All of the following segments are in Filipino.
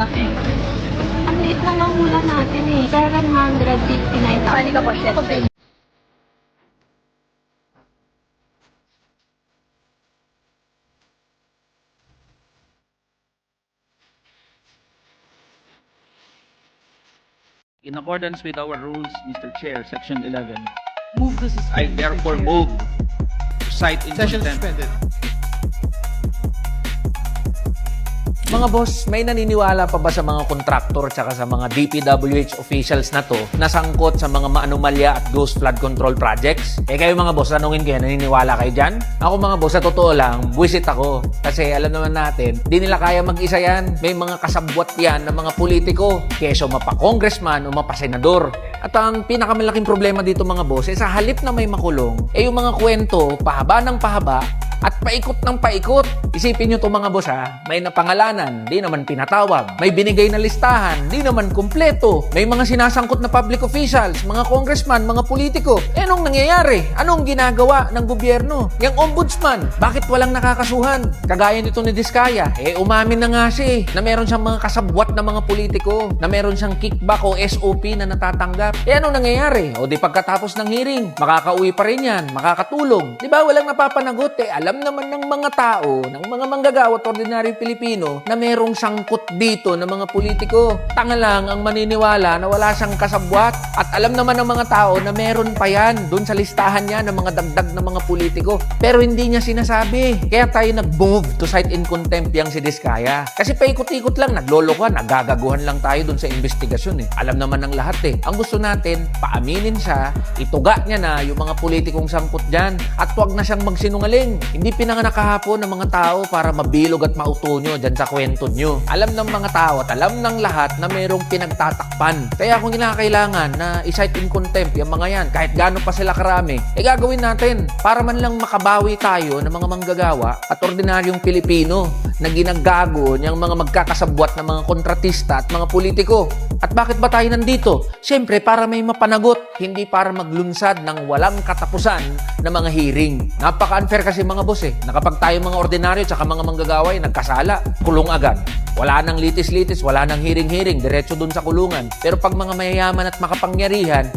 Ang liit lang ang hula natin eh. 759,000. Pwede ka po siya. In accordance with our rules, Mr. Chair, Section 11, Move this. I therefore move to cite in Session contempt. suspended. Mga boss, may naniniwala pa ba sa mga kontraktor at sa mga DPWH officials na to na sangkot sa mga maanomalya at ghost flood control projects? Kayo mga boss, tanungin kayo, naniniwala kayo dyan? Ako mga boss, sa totoo lang, buwisit ako. Kasi alam naman natin, di nila kaya mag-isa yan. May mga kasabwat yan ng mga politiko. Keso mapa-congressman o mapa-senador. At ang pinakamalaking problema dito mga boss, sa halip na may makulong, yung mga kwento, pahaba ng pahaba, at paikot ng paikot. Isipin nyo to mga boss may napangalanan, di naman pinatawag. May binigay na listahan, di naman kumpleto. May mga sinasangkot na public officials, mga congressman, mga politiko. Anong nangyayari? Anong ginagawa ng gobyerno? Yung ombudsman, bakit walang nakakasuhan? Kagaya nito ni Diskaya, umamin na nga siya na meron siyang mga kasabwat na mga politiko, na meron siyang kickback o SOP na natatanggap. Anong nangyayari? O di pagkatapos ng hearing, makakauwi pa rin yan, makakatulong. Di ba walang napapanagot alam naman ng mga tao, ng mga manggagawa at ordinaryong Pilipino na merong sangkot dito ng mga politiko. Tanga lang ang maniniwala na wala siyang kasabwat at alam naman ng mga tao na meron pa yan doon sa listahan niya ng mga dagdag na mga politiko. Pero hindi niya sinasabi. Kaya tayo nag-move to cite in contempt yang si Diskaya. Kasi paikot-ikot lang, naglolokohan, nagagaguhan lang tayo doon sa investigasyon Alam naman ng lahat Ang gusto natin, paaminin siya, ituga niya na yung mga politikong sangkot dyan at huwag na siyang magsinungaling. Hindi pinanganak kahapon ng mga tao para mabilog at mauto nyo dyan sa kwento nyo. Alam ng mga tao at alam ng lahat na mayroong pinagtatakpan. Kaya kung kinakailangan na i-cite in contempt yung mga yan, kahit gaano pa sila karami, gagawin natin para man lang makabawi tayo ng mga manggagawa at ordinaryong Pilipino na ginagago niyang mga magkakasabwat ng mga kontratista at mga politiko. At bakit ba tayo nandito? Siyempre, para may mapanagot, hindi para maglunsad ng walang katapusan na mga hearing. Napaka-unfair kasi mga boss na kapag tayo mga ordinaryo at mga manggagaway nagkasala, kulong agad. Wala nang litis-litis, wala nang hearing-hearing, diretso dun sa kulungan. Pero pag mga mayayaman at makapangyarihan,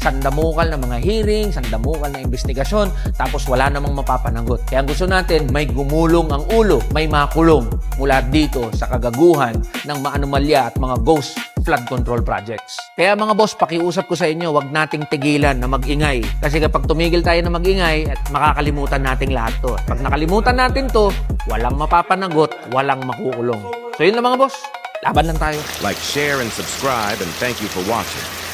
sandamukal na mga hearing, sandamukal na investigasyon, tapos wala namang mapapanagot. Kaya ang gusto natin, may gumulong ang ulo, may makulong mula dito sa kagaguhan ng maanomalya at mga ghost flood control projects. Kaya mga boss, pakiusap ko sa inyo, wag nating tigilan na mag-ingay. Kasi kapag tumigil tayo na mag-ingay, at makakalimutan nating lahat to. Pag nakalimutan natin to, walang mapapanagot, walang makukulong. So yun lang mga boss, laban lang tayo. Like, share, and subscribe, and thank you for watching.